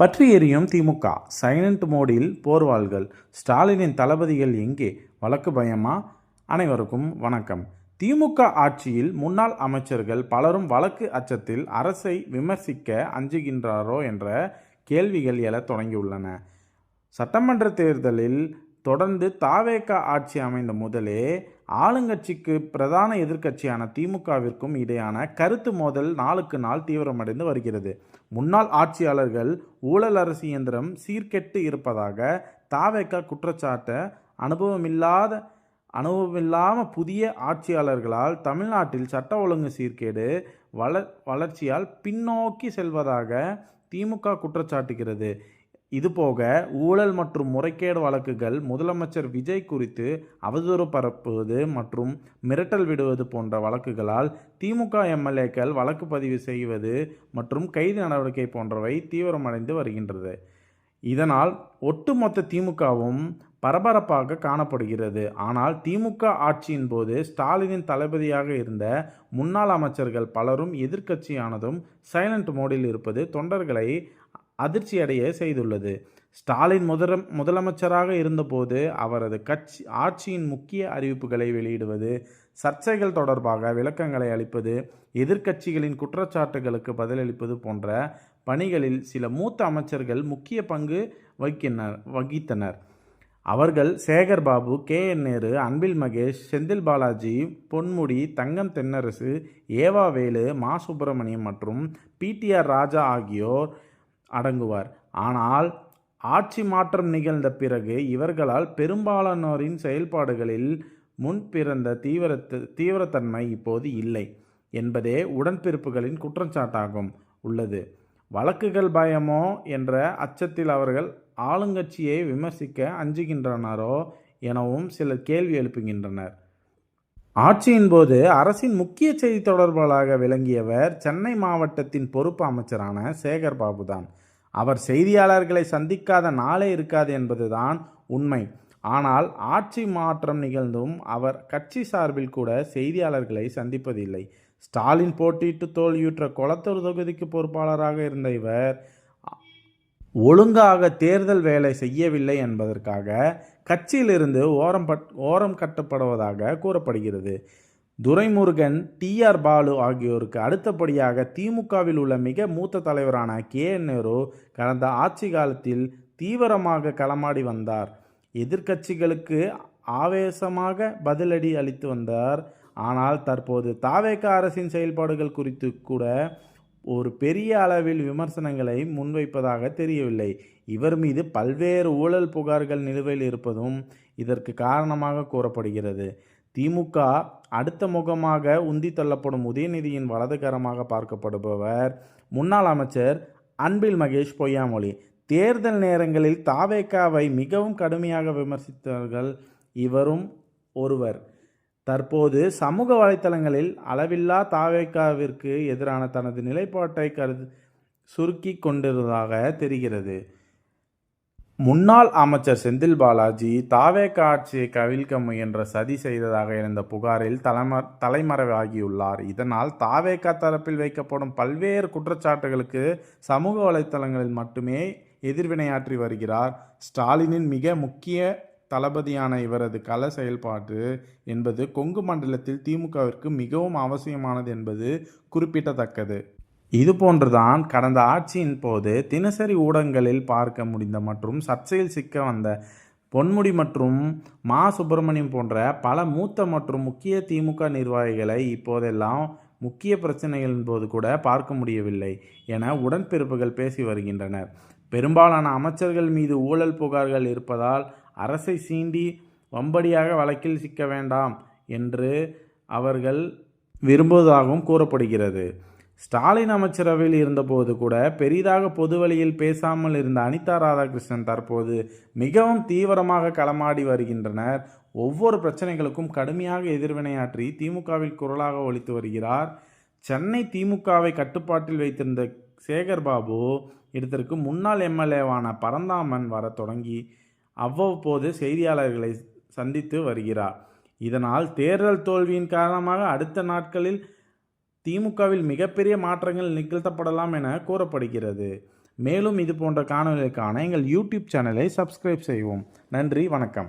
பற்றி எரியும் திமுக, சைலண்ட் மோடில் போர்வாள்கள், ஸ்டாலினின் தளபதிகள் எங்கே, வழக்கு பயமா? அனைவருக்கும் வணக்கம். திமுக ஆட்சியில் முன்னாள் அமைச்சர்கள் பலரும் வழக்கு அச்சத்தில் அரசை விமர்சிக்க அஞ்சுகின்றாரோ என்ற கேள்விகள் எழத் தொடங்கியுள்ளன. சட்டமன்ற தேர்தலில் தொடர்ந்து தாவேகா ஆட்சி அமைந்த முதலே ஆளுங்கட்சிக்கு பிரதான எதிர்க்கட்சியான திமுகவிற்கும் இடையான கருத்து மோதல் நாளுக்கு நாள் தீவிரமடைந்து வருகிறது. முன்னாள் ஆட்சியாளர்கள் ஊழல் அரசு இயந்திரம் சீர்கெட்டு இருப்பதாக தாவேகா குற்றச்சாட்ட அனுபவமில்லாம புதிய ஆட்சியாளர்களால் தமிழ்நாட்டில் சட்ட ஒழுங்கு சீர்கேடு வளர்ச்சியால் பின்னோக்கி செல்வதாக திமுக குற்றச்சாட்டுகிறது. இதுபோக ஊழல் மற்றும் முறைகேடு வழக்குகள், முதலமைச்சர் விஜய் குறித்து அவதூறு பரப்புவது மற்றும் மிரட்டல் விடுவது போன்ற வழக்குகளால் திமுக எம்எல்ஏக்கள் வழக்கு பதிவு செய்வது மற்றும் கைது நடவடிக்கை போன்றவை தீவிரமடைந்து வருகின்றது. இதனால் ஒட்டுமொத்த திமுகவும் பரபரப்பாக காணப்படுகிறது. ஆனால் திமுக ஆட்சியின் போது ஸ்டாலினின் தளபதியாக இருந்த முன்னாள் அமைச்சர்கள் பலரும் எதிர்க்கட்சியானதும் சைலண்ட் மோடில் இருப்பது தொண்டர்களை அதிர்ச்சியடைய செய்துள்ளது. ஸ்டாலின் முதலமைச்சராக இருந்தபோது அவரது ஆட்சியின் முக்கிய அறிவிப்புகளை வெளியிடுவது, சர்ச்சைகள் தொடர்பாக விளக்கங்களை அளிப்பது, எதிர்க்கட்சிகளின் குற்றச்சாட்டுகளுக்கு பதிலளிப்பது போன்ற பணிகளில் சில மூத்த அமைச்சர்கள் முக்கிய பங்கு வகித்தனர். அவர்கள் சேகர் பாபு, KN நேரு, அன்பில் மகேஷ், செந்தில் பாலாஜி, பொன்முடி, தங்கம் தென்னரசு, ஏவா வேலு, மா சுப்பிரமணியம் மற்றும் PTR ராஜா ஆகியோர் அடங்குவார். ஆனால் ஆட்சி மாற்றம் நிகழ்ந்த பிறகு இவர்களால் பெரும்பாலானோரின் செயல்பாடுகளில் முன்பிருந்த தீவிரத்தன்மை இப்போது இல்லை என்பதே உடன்பிறப்புகளின் குற்றச்சாட்டாகும் உள்ளது. வழக்குகள் பயமோ என்ற அச்சத்தில் அவர்கள் ஆளுங்கட்சியை விமர்சிக்க அஞ்சுகின்றனரோ எனவும் சிலர் கேள்வி எழுப்புகின்றனர். ஆட்சியின் போது அரசின் முக்கிய செய்தி தொடர்பாளராக விளங்கியவர் சென்னை மாவட்டத்தின் பொறுப்பு அமைச்சரான சேகர் பாபு தான். அவர் செய்தியாளர்களை சந்திக்காத நாளே இருக்காது என்பதுதான் உண்மை. ஆனால் ஆட்சி மாற்றம் நிகழ்ந்தும் அவர் கட்சி சார்பில் கூட செய்தியாளர்களை சந்திப்பதில்லை. ஸ்டாலின் போட்டியிட்டு தோல்வியுற்ற கொளத்தூர் தொகுதிக்கு பொறுப்பாளராக இருந்த இவர் ஒழுங்காக தேர்தல் வேலை செய்யவில்லை என்பதற்காக கட்சியிலிருந்து ஓரம் கட்டப்படுவதாக கூறப்படுகிறது. துரைமுருகன், TR பாலு ஆகியோருக்கு அடுத்தபடியாக திமுகவில் உள்ள மிக மூத்த தலைவரான KN நேரு கடந்த ஆட்சி காலத்தில் தீவிரமாக களமாடி வந்தார். எதிர்க்கட்சிகளுக்கு ஆவேசமாக பதிலடி அளித்து வந்தார். ஆனால் தற்போது தாவேகா அரசின் செயல்பாடுகள் குறித்து கூட ஒரு பெரிய அளவில் விமர்சனங்களை முன்வைப்பதாக தெரியவில்லை. இவர் மீது பல்வேறு ஊழல் புகார்கள் நிலுவையில் இருப்பதும் இதற்கு காரணமாக கூறப்படுகிறது. திமுக அடுத்த முகமாக உந்தி தள்ளப்படும் உதயநிதியின் வலதுகரமாக பார்க்கப்படுபவர் முன்னாள் அமைச்சர் அன்பில் மகேஷ் பொய்யாமொழி. தேர்தல் நேரங்களில் தாவேகாவை மிகவும் கடுமையாக விமர்சித்தவர்கள் இவரும் ஒருவர். தற்போது சமூக வலைத்தளங்களில் அளவில்லா தாவேகாவிற்கு எதிரான தனது நிலைப்பாட்டை சுருக்கி கொண்டிருந்ததாக தெரிகிறது. முன்னாள் அமைச்சர் செந்தில் பாலாஜி தாவேகா ஆட்சியை கவிழ்க்க முயன்ற சதி செய்ததாக இருந்த புகாரில் தலைமறைவாகியுள்ளார். இதனால் தாவேகா தரப்பில் வைக்கப்படும் பல்வேறு குற்றச்சாட்டுகளுக்கு சமூக வலைத்தளங்களில் மட்டுமே எதிர்வினையாற்றி வருகிறார். ஸ்டாலினின் மிக முக்கிய தளபதியான இவரது கள செயல்பாடு என்பது கொங்கு மண்டலத்தில் திமுகவிற்கு மிகவும் அவசியமானது என்பது குறிப்பிடத்தக்கது. இதுபோன்றுதான் கடந்த ஆட்சியின் போது தினசரி ஊடகங்களில் பார்க்க முடிந்த மற்றும் சர்ச்சையில் சிக்க வந்த பொன்முடி மற்றும் மா சுப்பிரமணியம் போன்ற பல மூத்த மற்றும் முக்கிய திமுக நிர்வாகிகளை இப்போதெல்லாம் முக்கிய பிரச்சனைகளின் போது கூட பார்க்க முடியவில்லை என உடன்பிறப்புகள் பேசி வருகின்றனர். பெரும்பாலான அமைச்சர்கள் மீது ஊழல் புகார்கள் இருப்பதால் அரசை சீண்டி வம்படியாக வழக்கில் சிக்க வேண்டாம் என்று அவர்கள் விரும்புவதாகவும் கூறப்படுகிறது. ஸ்டாலின் அமைச்சரவையில் இருந்தபோது கூட பெரிதாக பொது வழியில் பேசாமல் இருந்த அனிதா ராதாகிருஷ்ணன் தற்போது மிகவும் தீவிரமாக களமாடி வருகின்றனர். ஒவ்வொரு பிரச்சனைகளுக்கும் கடுமையாக எதிர்வினையாற்றி திமுகவில் குரலாக ஒலித்து வருகிறார். சென்னை திமுகவை கட்டுப்பாட்டில் வைத்திருந்த சேகர் பாபு இடத்திற்கு முன்னாள் MLAவான பரந்தாமன் வர தொடங்கி அவ்வப்போது செய்தியாளர்களை சந்தித்து வருகிறார். இதனால் தேர்தல் தோல்வியின் காரணமாக அடுத்த நாட்களில் திமுகவில் மிகப்பெரிய மாற்றங்கள் நிகழ்த்தப்படலாம் என கூறப்படுகிறது. மேலும் இது போன்ற காணொளிகளுக்கான எங்கள் யூடியூப் சேனலை சப்ஸ்கிரைப் செய்வோம். நன்றி, வணக்கம்.